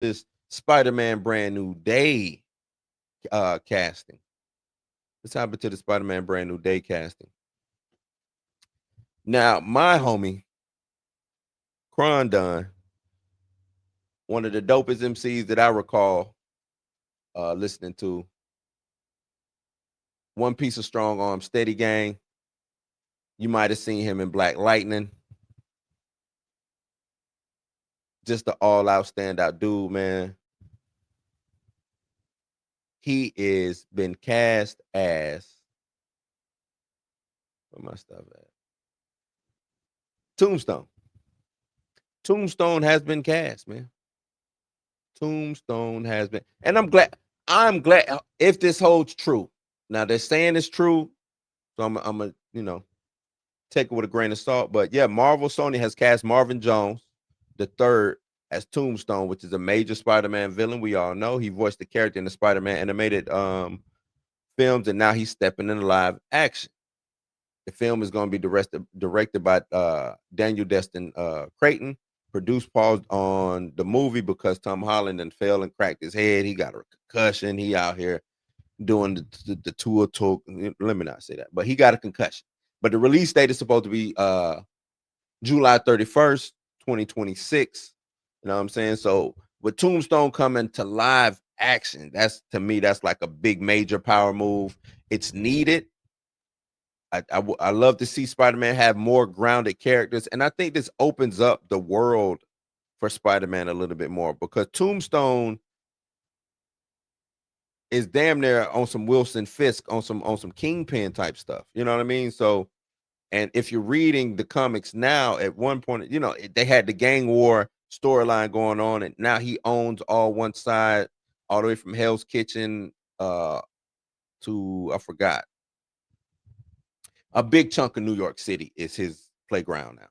this Spider-Man Brand New Day casting. Let's hop into the Spider-Man Brand New Day casting. Now, my homie, Krondon, one of the dopest MCs that I recall listening to. One Piece of Strong Arm Steady Gang. You might have seen him in Black Lightning. Just the all-out standout dude, man. He is been cast as, where my stuff at? Tombstone. Tombstone has been cast, man. Tombstone has been, and I'm glad if this holds true. Now they're saying it's true, so I'm a take it with a grain of salt. But yeah, Marvel Sony has cast Marvin Jones the third as Tombstone, which is a major Spider-Man villain. We all know he voiced the character in the Spider-Man animated films, and now he's stepping into live action. The film is going to be directed by Daniel Destin Creighton. Produced paused on the movie because Tom Holland and fell and cracked his head. He got a concussion. He out here doing the tour talk. Let me not say that, but he got a concussion. But the release date is supposed to be July 31st, 2026. You know what I'm saying? So with Tombstone coming to live action, that's to me, that's like a big major power move. It's needed. I love to see Spider-Man have more grounded characters, and I think this opens up the world for Spider-Man a little bit more because Tombstone is damn near on some Wilson Fisk, on some Kingpin type stuff. You know what I mean? So, and if you're reading the comics now, at one point, they had the gang war storyline going on, and now he owns all one side, all the way from Hell's Kitchen to I forgot. A big chunk of New York City is his playground now.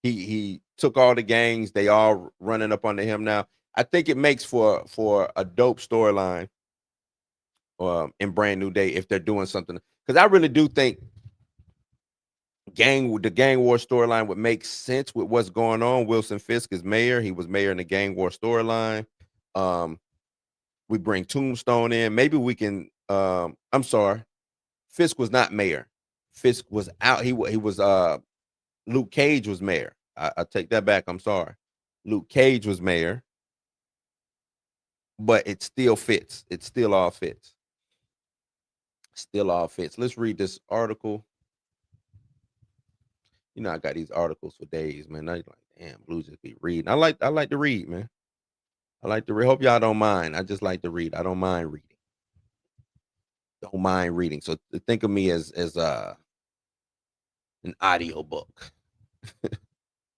He took all the gangs; they all running up under him now. I think it makes for a dope storyline in Brand New Day if they're doing something. Because I really do think the gang war storyline would make sense with what's going on. Wilson Fisk is mayor. He was mayor in the gang war storyline. Um, we bring Tombstone in. Maybe we can. I'm sorry, Fisk was not mayor. Fisk was out. He was. Luke Cage was mayor. I take that back. I'm sorry. Luke Cage was mayor, but it still fits. It still all fits. Still all fits. Let's read this article. I got these articles for days, man. I like, damn, Blue just be reading. I like to read, man. I like to read. Hope y'all don't mind. I just like to read. I don't mind reading. Don't mind reading. So think of me as an audio book.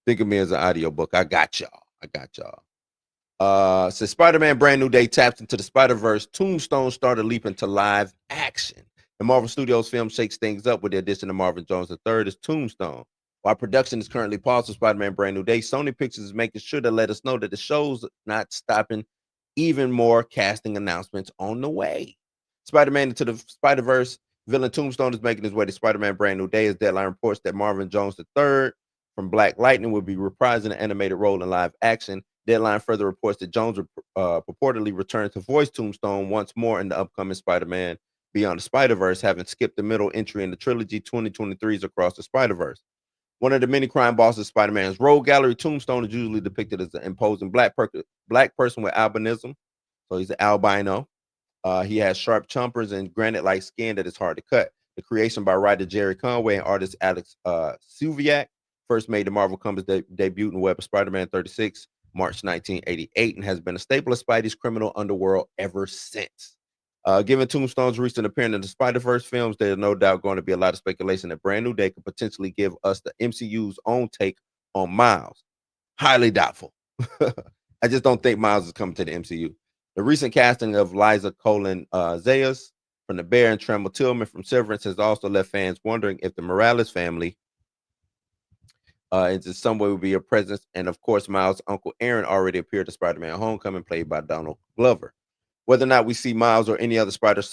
Think of me as an audio book. I got y'all. I got y'all. Since Spider-Man Brand New Day taps into the Spider-Verse, Tombstone started leaping to live action. The Marvel Studios film shakes things up with the addition of Marvin Jones III as Tombstone. While production is currently paused for Spider-Man Brand New Day, Sony Pictures is making sure to let us know that the show's not stopping. Even more casting announcements on the way. Spider-Man Into the Spider-Verse villain Tombstone is making his way to Spider-Man Brand New Day as Deadline reports that Marvin Jones III from Black Lightning will be reprising an animated role in live action. Deadline further reports that Jones purportedly returned to voice Tombstone once more in the upcoming Spider-Man Beyond the Spider-Verse, having skipped the middle entry in the trilogy 2023's Across the Spider-Verse. One of the many crime bosses of Spider-Man's rogue gallery, Tombstone is usually depicted as an imposing black person with albinism. So he's an albino. He has sharp chompers and granite-like skin that is hard to cut. The creation by writer Jerry Conway and artist Alex Suviak first made the Marvel Comics debut in Web of Spider-Man 36, March 1988, and has been a staple of Spidey's criminal underworld ever since. Given Tombstone's recent appearance in the Spider-Verse films, there's no doubt going to be a lot of speculation that Brand New Day could potentially give us the MCU's own take on Miles. Highly doubtful. I just don't think Miles is coming to the MCU. The recent casting of Liza Colin Zayas from The Bear and Tremble Tillman from Severance has also left fans wondering if the Morales family in some way will be a presence. And of course, Miles' uncle Aaron already appeared to Spider-Man Homecoming, played by Donald Glover. Whether or not we see Miles or any other Spidey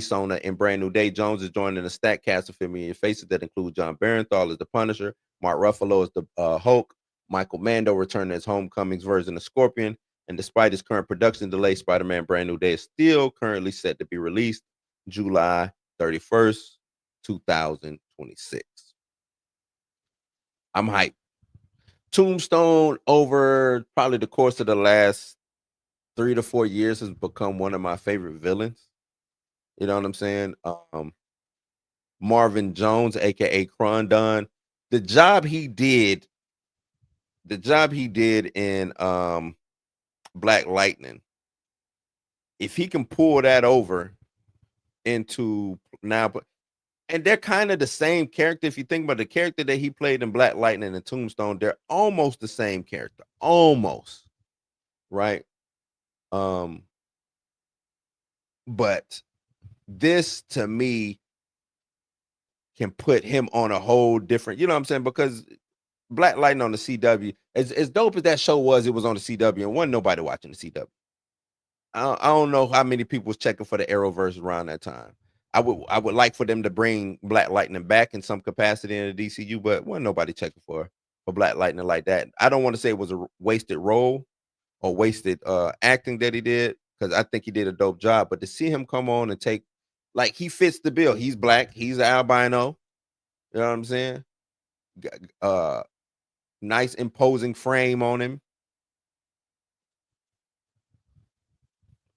Sona in Brand New Day, Jones is joining a stacked cast of familiar faces that include Jon Bernthal as the Punisher, Mark Ruffalo as the Hulk, Michael Mando returned as Homecoming's version of Scorpion, and despite his current production delay, Spider-Man Brand New Day is still currently set to be released July 31st, 2026. I'm hyped. Tombstone, over probably the course of the last 3 to 4 years, has become one of my favorite villains. You know what I'm saying? Marvin Jones, aka Krondon, the job he did, the job he did in Black Lightning. If he can pull that over into now, and they're kind of the same character. If you think about the character that he played in Black Lightning and Tombstone, they're almost the same character, almost, right? Um, but this to me can put him on a whole different, you know what I'm saying? Because Black Lightning on the CW, as dope as that show was, it was on the CW, and wasn't nobody watching the CW. I don't know how many people was checking for the Arrowverse around that time. I would like for them to bring Black Lightning back in some capacity in the DCU, but wasn't nobody checking for Black Lightning like that. I don't want to say it was a wasted role or wasted acting that he did, because I think he did a dope job. But to see him come on and take, like, he fits the bill. He's black. He's an albino. You know what I'm saying? Uh, nice imposing frame on him.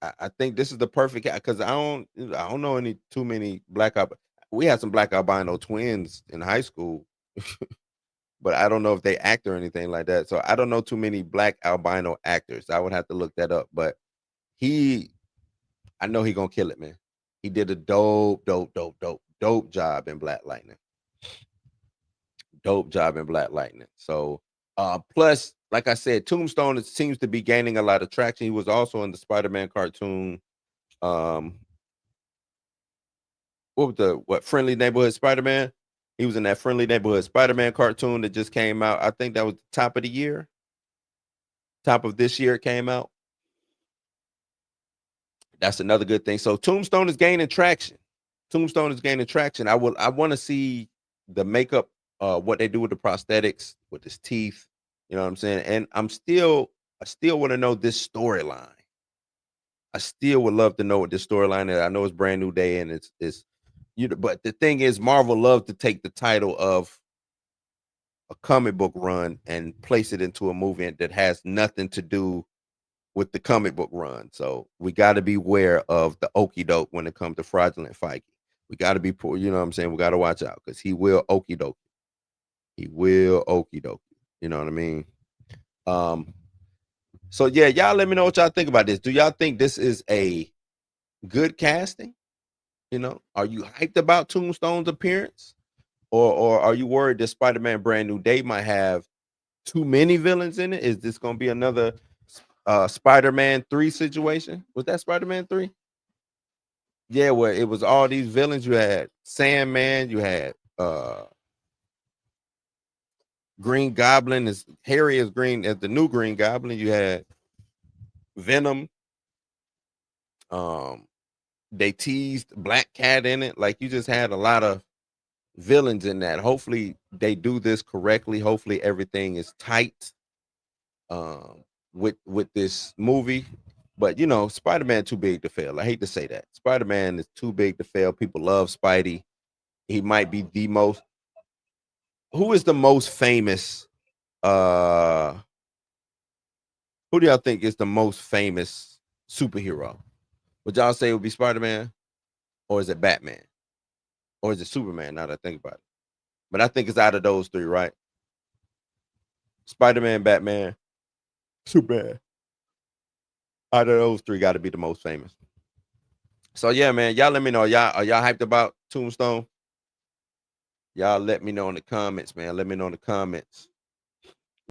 I think this is the perfect, because I don't know any too many we had some black albino twins in high school, but I don't know if they act or anything like that. So I don't know too many black albino actors. I would have to look that up. But he I know he gonna kill it, man. He did a dope job in Black Lightning. Dope job in Black Lightning. So plus, like I said, Tombstone seems to be gaining a lot of traction. He was also in the Spider-Man cartoon. Um, what Friendly Neighborhood Spider-Man? He was in that Friendly Neighborhood Spider-Man cartoon that just came out. I think that was the top of the year. Top of this year it came out. That's another good thing. So Tombstone is gaining traction. Tombstone is gaining traction. I want to see the makeup, what they do with the prosthetics, with his teeth. You know what I'm saying? And I still want to know this storyline. I still would love to know what this storyline is. I know it's Brand New Day, and it's but the thing is, Marvel loves to take the title of a comic book run and place it into a movie that has nothing to do with the comic book run. So we got to be aware of the okey doke when it comes to fraudulent Feige. We got to be poor, you know what I'm saying? We got to watch out, because he will okey doke. He will okey doke. You know what I mean? Um, so yeah, y'all let me know what y'all think about this. Do y'all think this is a good casting? You know, are you hyped about Tombstone's appearance? Or are you worried that Spider-Man Brand New Day might have too many villains in it? Is this gonna be another Spider-Man 3 situation? Was that Spider-Man 3? Yeah, where it was all these villains. You had Sandman, you had Green Goblin, is Harry as Green as the new Green Goblin, you had Venom. Um they teased Black Cat in it. Like, you just had a lot of villains in that. Hopefully they do this correctly. Hopefully everything is tight with this movie. But you know, Spider-Man too big to fail. I hate to say that. Spider-Man is too big to fail. People love Spidey. He might be the most, who is the most famous uh who do y'all think is the most famous superhero? Would y'all say it would be Spider-Man, or is it Batman, or is it Superman, now that I think about it? But I think it's out of those three, right? Spider-Man, Batman, Superman. Out of those three, got to be the most famous. So yeah, man, y'all let me know. Y'all hyped about Tombstone? Y'all let me know in the comments, man. Let me know in the comments.